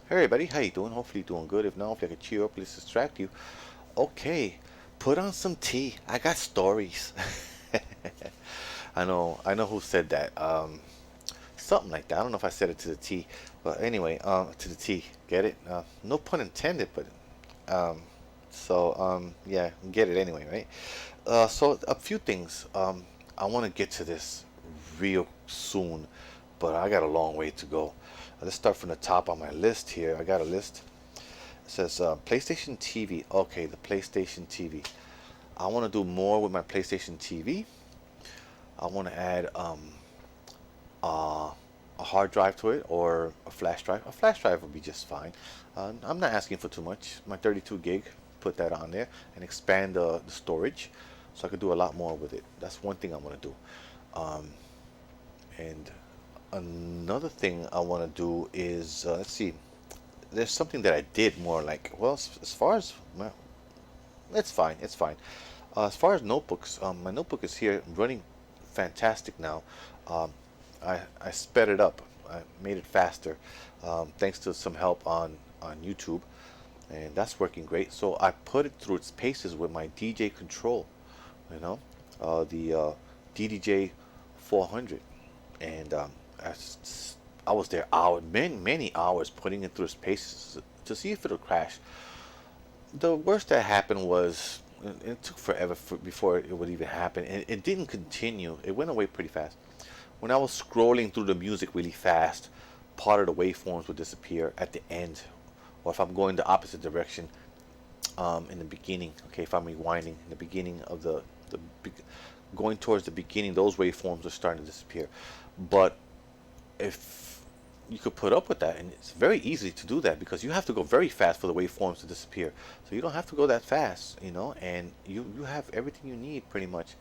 Hey everybody, how you doing? Hopefully you're doing good. If not, hopefully I can cheer you up, at least distract you. Okay, put on some tea. I got stories. I know who said that. Something like that. I don't know if I said it to the T, but anyway, to the T. Get it? No pun intended, but um, yeah, get it anyway, right? So a few things. I want to get to this real soon, but I got a long way to go. Let's start from the top on my list here. I got a list. It says PlayStation TV. Okay, the PlayStation TV. I want to do more with my PlayStation TV. I want to add uh, a hard drive to it or a flash drive. A flash drive would be just fine. I'm not asking for too much. My 32 gig, put that on there and expand the storage so I could do a lot more with it. That's one thing I want to do. Um, and another thing I want to do is, let's see, there's something that I did more like, well, as far as, well, it's fine, it's fine. As far as notebooks, my notebook is here running fantastic now. Um, I sped it up. I made it faster, thanks to some help on YouTube, and that's working great. So I put it through its paces with my DJ control, you know, the DDJ 400, and I, I was there many hours putting it through its paces to see if it'll crash. The worst that happened was it took forever before it would even happen, and it didn't continue. It went away pretty fast. When I was scrolling through the music really fast, part of the waveforms would disappear at the end, or if I'm going the opposite direction, in the beginning. Okay, if I'm rewinding in the beginning of the going towards the beginning, those waveforms are starting to disappear. But if you could put up with that, and it's very easy to do that because you have to go very fast for the waveforms to disappear. So you don't have to go that fast, and you have everything you need pretty much.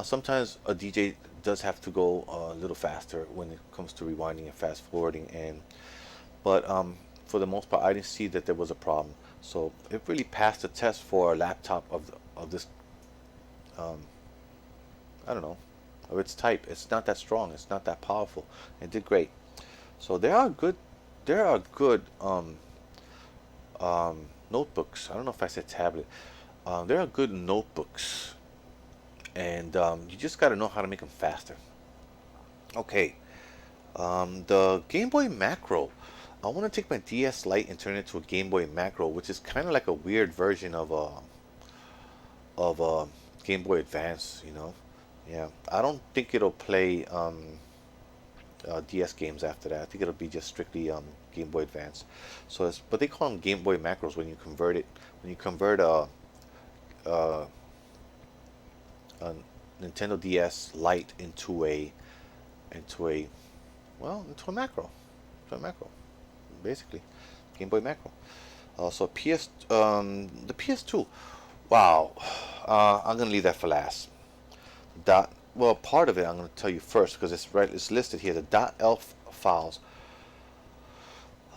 Sometimes a DJ does have to go a little faster when it comes to rewinding and fast forwarding, but for the most part, I didn't see that there was a problem. So it really passed the test for a laptop of this, um, I don't know, of its type. It's not that strong. It's not that powerful. It did great. So there are good notebooks. I don't know if I said tablet. There are good notebooks, and you just got to know how to make them faster. Okay, the Game Boy Macro. I want to take my DS Lite and turn it into a Game Boy Macro, which is kind of like a weird version of Game Boy Advance. Yeah, I don't think it'll play DS games after that. I think it'll be just strictly Game Boy Advance. But they call them Game Boy Macros when you convert it. When you convert a, a Nintendo DS Lite into a into a macro, basically, Game Boy Macro. So the PS2. Wow, I'm gonna leave that for last. Part of it I'm gonna tell you first because it's listed here. The .elf files.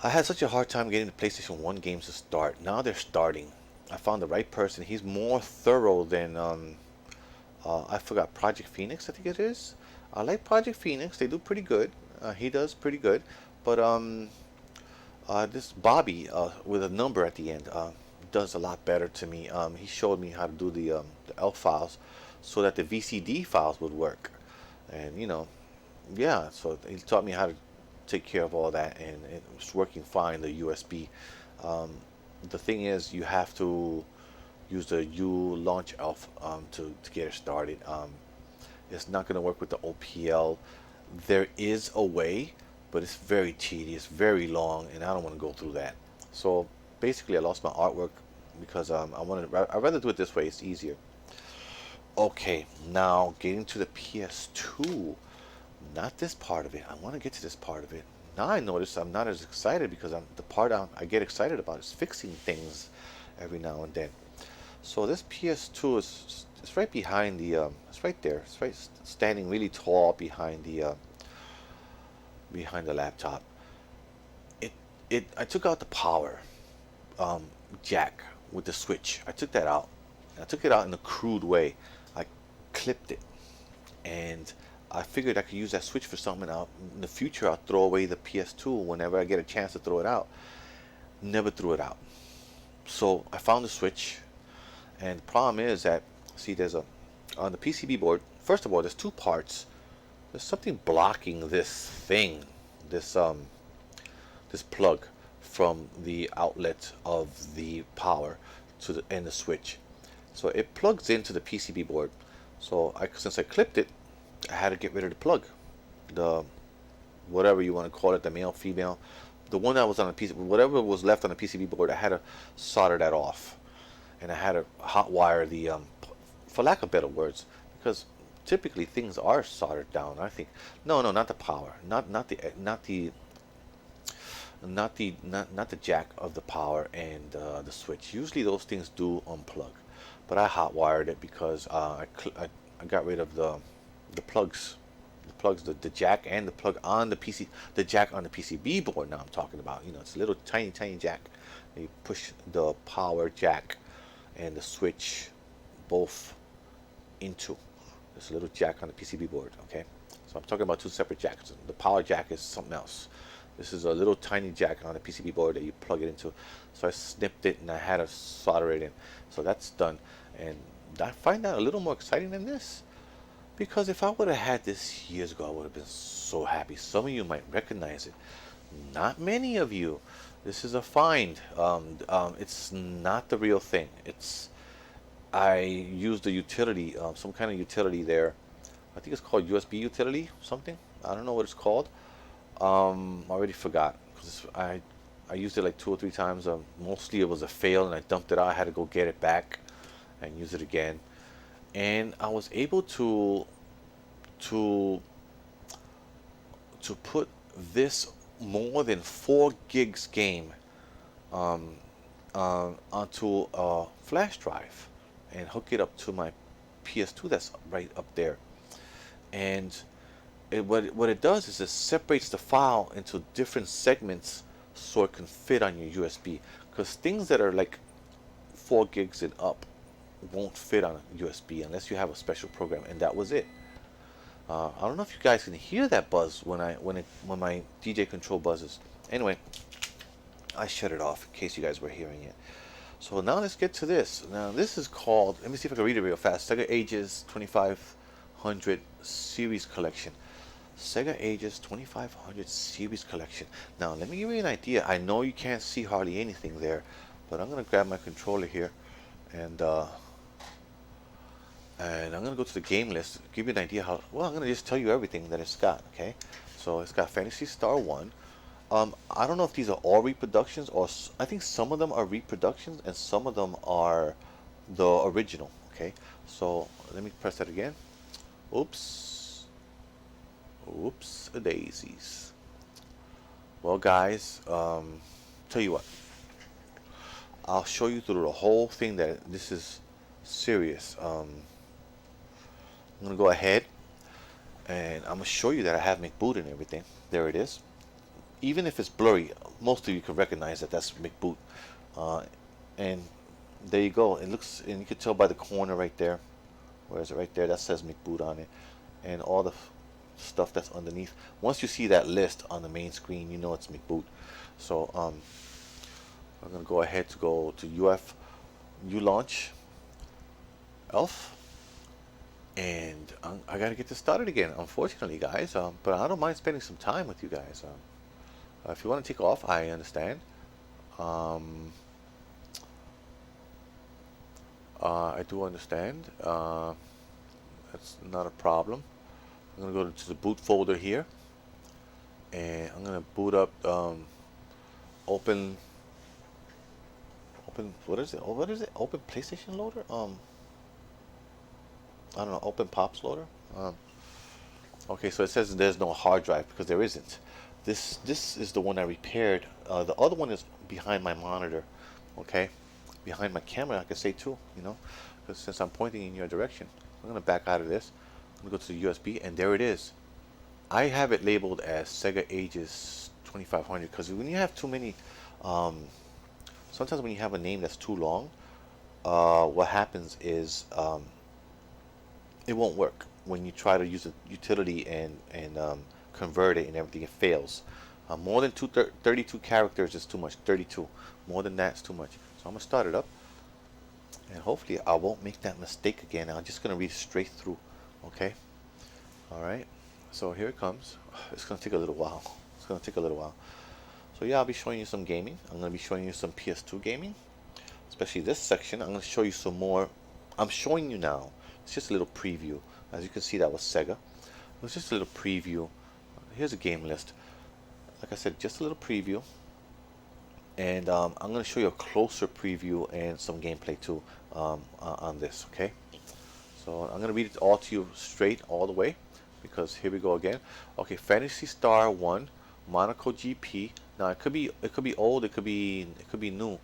I had such a hard time getting the PlayStation 1 games to start. Now they're starting. I found the right person. He's more thorough than I forgot Project Phoenix. I think it is. I like Project Phoenix. They do pretty good. He does pretty good, but this Bobby with a number at the end does a lot better to me. He showed me how to do the ELF files so that the VCD files would work, and yeah. So he taught me how to take care of all that, and it was working fine. The USB. Um, the thing is, you have to use the U launch ELF to get it started. It's not going to work with the OPL. There is a way, but it's very tedious, very long, and I don't want to go through that. So basically, I lost my artwork because I'd rather do it this way. It's easier. Okay, now getting to the PS2. Not this part of it. I want to get to this part of it. Now I notice I'm not as excited because I get excited about is fixing things every now and then. So this PS2 is it's right behind it's right there. It's right standing really tall behind the laptop. It I took out the power um, jack with the switch. I took that out. I took it out in a crude way. I clipped it and I figured I could use that switch for something. In the future, I'll throw away the PS2 whenever I get a chance to throw it out. Never threw it out. So I found the switch, and the problem is that, see, there's a on the PCB board. First of all, there's two parts. There's something blocking this thing, this this plug from the outlet of the power to the and the switch. So it plugs into the PCB board. So since I clipped it, I had to get rid of the plug, the whatever you want to call it, the male, female, the one that was on the PC, whatever was left on the PCB board. I had to solder that off, and I had to hot wire the, for lack of better words, because typically things are soldered down. I think no, no, not the power, not the jack of the power and the switch. Usually those things do unplug, but I hot wired it because I got rid of the plugs, the jack and the plug on the PC, the jack on the PCB board. Now I'm talking about, it's a little tiny jack. You push the power jack and the switch both into this little jack on the PCB board. Okay, so I'm talking about two separate jacks. The power jack is something else. This is a little tiny jack on the PCB board that you plug it into. So I snipped it and I had to solder it in. So that's done. And I find that a little more exciting than this. Because if I would have had this years ago, I would have been so happy. Some of you might recognize it. Not many of you. This is a find. It's not the real thing. I used a utility, some kind of utility there. I think it's called USB utility, something. I don't know what it's called. I already forgot because I used it like 2 or 3 times. Mostly it was a fail, and I dumped it out. I had to go get it back and use it again. And I was able to to put this more than 4 gigs game um, onto a flash drive and hook it up to my PS2 that's right up there. And what it does is it separates the file into different segments so it can fit on your USB. Because things that are like 4 gigs and up won't fit on a USB unless you have a special program, and that was it. I don't know if you guys can hear that buzz when my DJ control buzzes. Anyway, I shut it off in case you guys were hearing it. So now let's get to this. Now this is called, let me see if I can read it real fast. Sega Ages 2500 Series Collection. Sega Ages 2500 Series Collection. Now let me give you an idea. I know you can't see hardly anything there, but I'm gonna grab my controller here and I'm gonna go to the game list, give you an idea how. Well, I'm gonna just tell you everything that it's got. Okay, so it's got Phantasy Star 1. I don't know if these are all reproductions, or I think some of them are reproductions and some of them are the original. Okay, so let me press that again. Oops, oops, a daisies. Well, guys, tell you what, I'll show you through the whole thing that this is serious. I'm gonna go ahead and I'm gonna show you that I have McBoot and everything. There it is. Even if it's blurry, most of you can recognize that that's McBoot. And there you go. It looks, and you can tell by the corner right there. Where is it? Right there. That says McBoot on it, and all the stuff that's underneath. Once you see that list on the main screen, you know it's McBoot. So I'm gonna go ahead to go to ULaunch ELF. And I gotta get this started again, unfortunately, guys. But I don't mind spending some time with you guys. If you want to take off, I understand. I do understand. That's not a problem. I'm gonna go to the boot folder here, and I'm gonna boot up. Open. What is it? Oh, what is it? Open PlayStation Loader. I don't know, Open Pops Loader. Okay, so it says there's no hard drive because there isn't. This is the one I repaired. The other one is behind my monitor. Okay, behind my camera, I could say too. Because since I'm pointing in your direction, I'm gonna back out of this. I'm gonna go to the USB, and there it is. I have it labeled as Sega Ages 2500 because when you have too many, sometimes when you have a name that's too long, what happens is it won't work. when you try to use a utility and convert it and everything, it fails. More than 32 characters is too much. 32. More than that is too much. So I'm gonna start it up, and hopefully I won't make that mistake again. I'm just gonna read it straight through. Okay. All right. So here it comes. It's gonna take a little while. It's gonna take a little while. So yeah, I'll be showing you some gaming. I'm gonna be showing you some PS2 gaming, especially this section. I'm gonna show you some more. I'm showing you now. It's just a little preview. As you can see, that was Sega. It was just a little preview. Here's a game list. Like I said, just a little preview. And I'm going to show you a closer preview and some gameplay too on this, okay? So I'm going to read it all to you straight all the way, because here we go again. Okay, Phantasy Star 1, Monaco GP. Now it could be old, it could be new.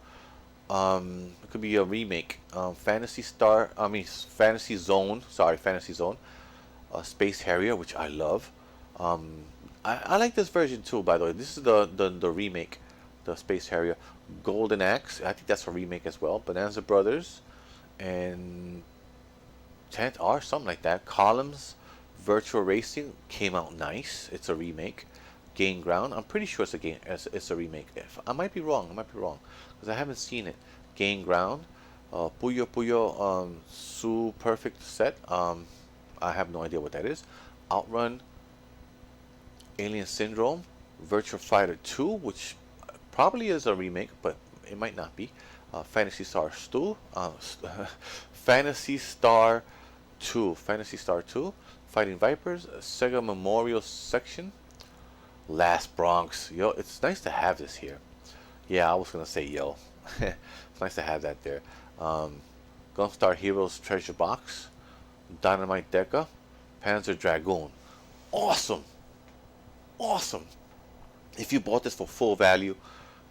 It could be a remake. Fantasy Zone. Sorry, Fantasy Zone. Space Harrier, which I love. I like this version too, by the way. This is the remake, the Space Harrier. Golden Axe, I think that's a remake as well. Bonanza Brothers, and Tent R, something like that. Columns, Virtual Racing came out nice. It's a remake. Gain Ground, I'm pretty sure it's a remake. I might be wrong, because I haven't seen it. Gain Ground, Puyo Puyo Su Perfect Set. I have no idea what that is. Outrun, Alien Syndrome, Virtua Fighter 2, which probably is a remake, but it might not be. Fantasy Star 2, Fantasy Star 2, Fighting Vipers, Sega Memorial Section, Last Bronx. Yo, it's nice to have this here. Yeah, I was gonna say yo. It's nice to have that there. Gunstar Heroes Treasure Box, Dynamite Deca, Panzer Dragoon. Awesome! Awesome! If you bought this for full value,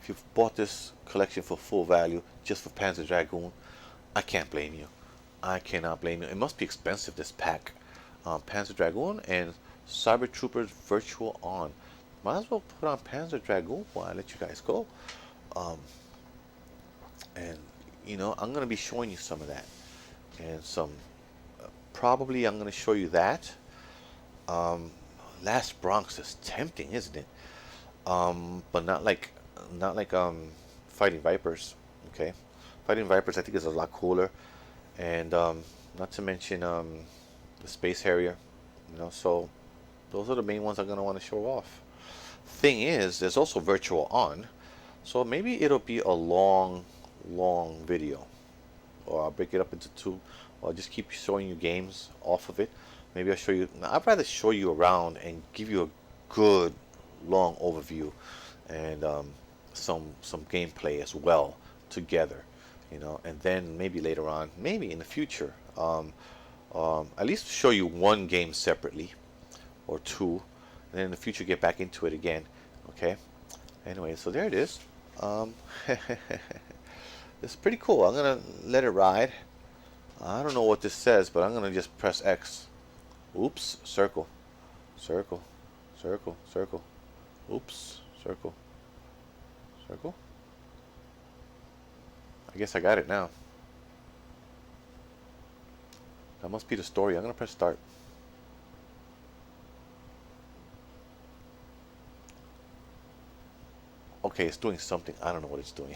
if you bought this collection for full value just for Panzer Dragoon, I can't blame you. I cannot blame you. It must be expensive, this pack. Panzer Dragoon and Cyber Troopers Virtual On. Might as well put on Panzer Dragoon while I let you guys go. And you know, I'm gonna be showing you some of that, and some. Probably I'm gonna show you that. Last Bronx is tempting, isn't it? But not like Fighting Vipers. Okay, Fighting Vipers I think is a lot cooler, and not to mention the Space Harrier. You know, so those are the main ones I'm gonna want to show off. Thing is, there's also Virtual On, so maybe it'll be a long video, or I'll break it up into two, or I'll just keep showing you games off of it. Maybe I'll show you. I'd rather show you around and give you a good long overview, and some gameplay as well together, you know. And then maybe later on, maybe in the future, at least show you one game separately or two, and then in the future get back into it again. Okay. Anyway, so there it is. It's pretty cool. I'm gonna let it ride. I don't know what this says, but I'm gonna just press X. Oops, circle, circle, circle, circle. Oops, circle, circle. I guess I got it now. That must be the story. I'm gonna press start. Okay, it's doing something. I don't know what it's doing.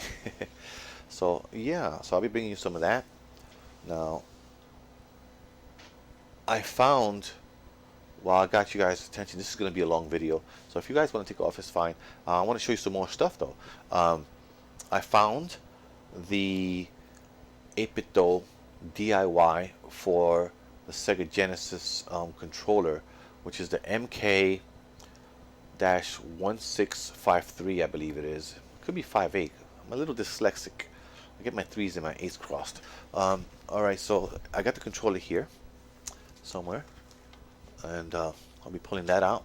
So yeah, so I'll be bringing you some of that. Now, I found, well, I got you guys' attention. This is going to be a long video, so if you guys want to take off, it's fine. I want to show you some more stuff though. I found the 8-bit DOE DIY for the Sega Genesis controller, which is the MK-1653, I believe it is. Could be 58. I'm a little dyslexic. I get my 3's and my 8's crossed. Alright, so I got the controller here somewhere, and I'll be pulling that out.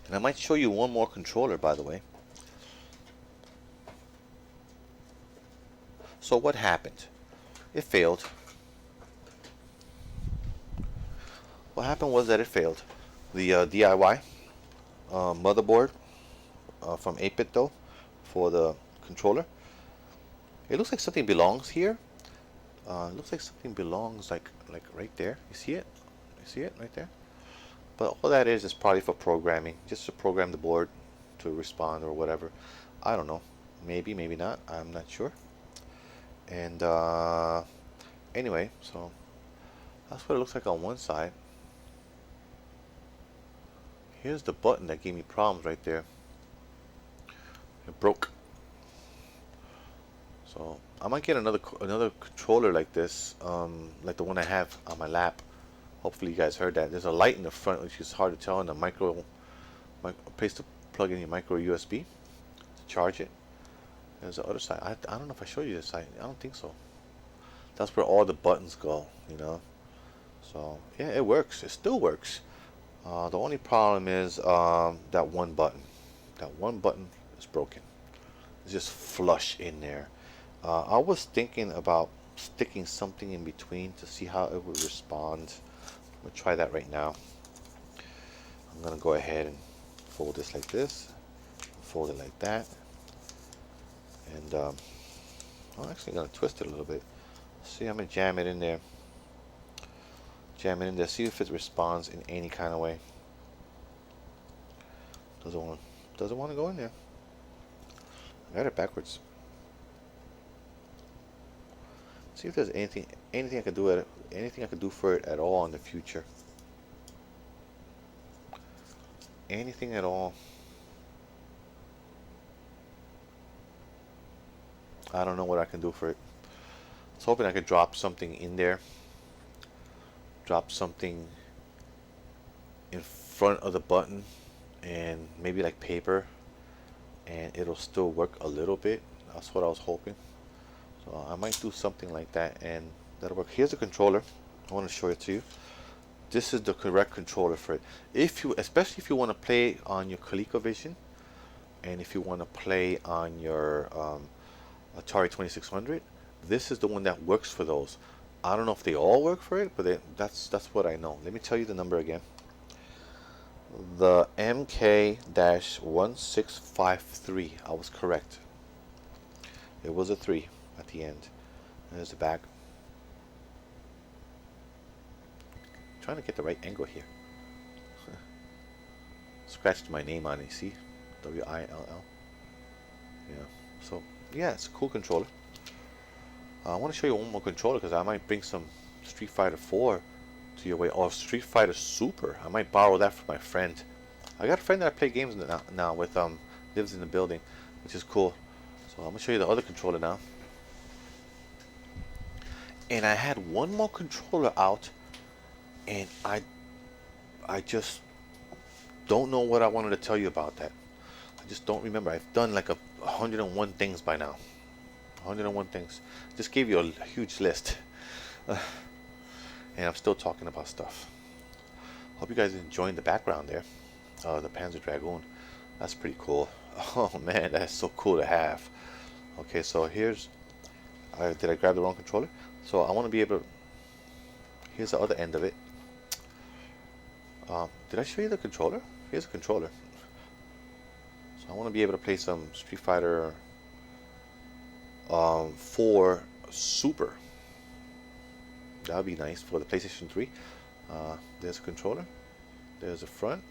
And I might show you one more controller, by the way. So what happened? It failed. What happened was that it failed. The DIY motherboard from 8-bit DOE for the controller. It looks like something belongs here. It looks like something belongs like right there. You see it? You see it right there? But all that is probably for programming, just to program the board to respond or whatever. I don't know. Maybe, maybe not. I'm not sure. And anyway, so that's what it looks like on one side. Here's the button that gave me problems right there. It broke. So I might get another controller like this, like the one I have on my lap. Hopefully you guys heard that. There's a light in the front, which is hard to tell, and a place to plug in your micro USB to charge it. There's the other side. I don't know if I showed you this side. I don't think so. That's where all the buttons go, you know. So yeah, it works. It still works. The only problem is that one button. That one button is broken. It's just flush in there. I was thinking about sticking something in between to see how it would respond. I'm gonna try that right now. I'm gonna go ahead and fold this like this, fold it like that, and I'm actually gonna twist it a little bit. See, I'm gonna jam it in there. Jam it in there. See if it responds in any kind of way. Doesn't want to go in there. I got it backwards. See if there's anything I could do anything I could do for it at all in the future. Anything at all. I don't know what I can do for it. I was hoping I could drop something in there. Drop something in front of the button and maybe like paper, and it'll still work a little bit. That's what I was hoping. So I might do something like that, and that'll work. Here's the controller. I want to show it to you. This is the correct controller for it. Especially if you want to play on your ColecoVision, and if you want to play on your Atari 2600, this is the one that works for those. I don't know if they all work for it, but that's what I know. Let me tell you the number again. The MK-1653. I was correct. It was a 3 at the end. There's the back. Trying to get the right angle here. Scratched my name on it, see? W-I-L-L. Yeah. So, yeah, it's a cool controller. I want to show you one more controller because I might bring some Street Fighter 4 to your way. Or Street Fighter Super. I might borrow that from my friend. I got a friend that I play games now with, lives in the building, which is cool. So I'm going to show you the other controller now. And I had one more controller out, and I just don't know what I wanted to tell you about that. I just don't remember. I've done like 101 things by now. 101 things. Just gave you a huge list. And I'm still talking about stuff. Hope you guys enjoying the background there. The Panzer Dragoon. That's pretty cool. Oh man, that's so cool to have. Okay, so here's... did I grab the wrong controller? So I want to be able to... Here's the other end of it. Did I show you the controller? Here's a controller. So I want to be able to play some Street Fighter 4 Super. That would be nice for the PlayStation 3. There's a controller. There's a front.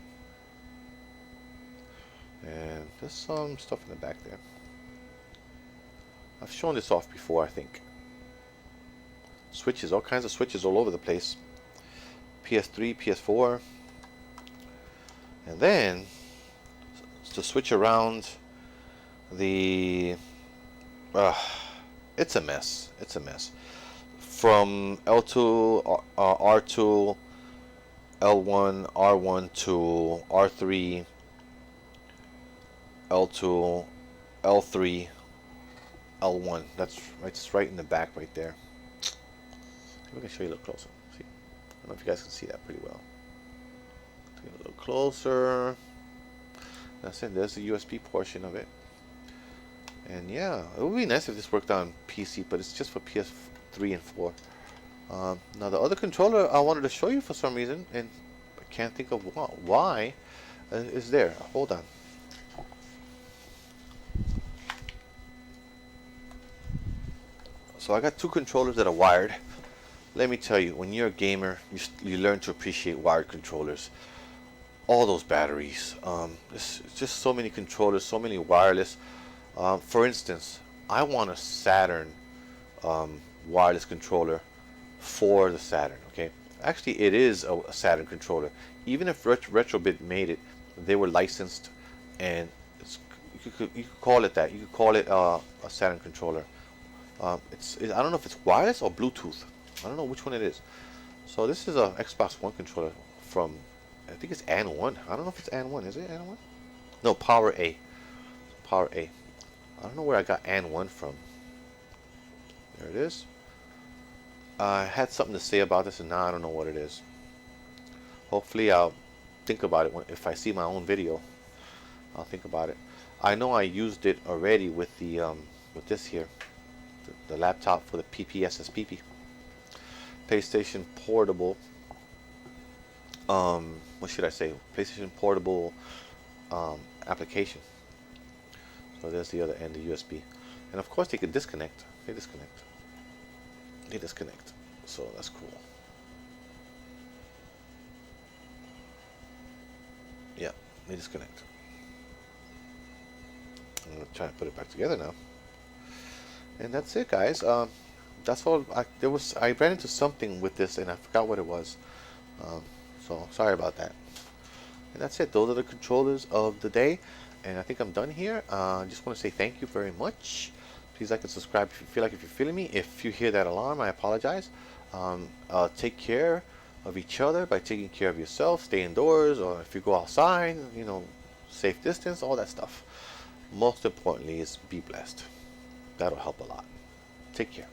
And there's some stuff in the back there. I've shown this off before, I think. Switches, all kinds of switches all over the place. PS3, PS4. And then, to switch around the... it's a mess. It's a mess. From L2, R2, L1, R1 to R3, L2, L3, L1. That's right in the back right there. Maybe I can show you a little closer. See? I don't know if you guys can see that pretty well. Take it a little closer. That's it. There's the USB portion of it. And yeah, it would be nice if this worked on PC, but it's just for PS3 and 4. Now the other controller I wanted to show you for some reason, and I can't think of why, is there. Hold on. So I got two controllers that are wired. Let me tell you, when you're a gamer, you learn to appreciate wired controllers. All those batteries. It's just so many controllers, so many wireless. For instance, I want a Saturn wireless controller for the Saturn. Okay, actually, it is a Saturn controller. Even if Retrobit made it, they were licensed, and you could call it that. You could call it a Saturn controller. I don't know if it's wireless or Bluetooth. I don't know which one it is. So this is a Xbox One controller from, I think it's AN1. I don't know if it's AN1. Is it AN1? No, Power A. Power A. I don't know where I got AN1 from. There it is. I had something to say about this, and now I don't know what it is. Hopefully I'll think about it if I see my own video. I'll think about it. I know I used it already with the with this here, the laptop for the PPSSPP, PlayStation Portable. What should I say? PlayStation Portable application. So there's the other end, the USB, and of course they can disconnect. They disconnect. They disconnect. So that's cool. Yeah, they disconnect. I'm gonna try and put it back together now. And that's it, guys. That's all. I ran into something with this, and I forgot what it was. So sorry about that. And that's it. Those are the controllers of the day, and I think I'm done here. I just want to say thank you very much. Please like and subscribe if you're feeling me. If you hear that alarm, I apologize. Take care of each other by taking care of yourself. Stay indoors, or if you go outside, safe distance, all that stuff. Most importantly is be blessed. That'll help a lot. Take care.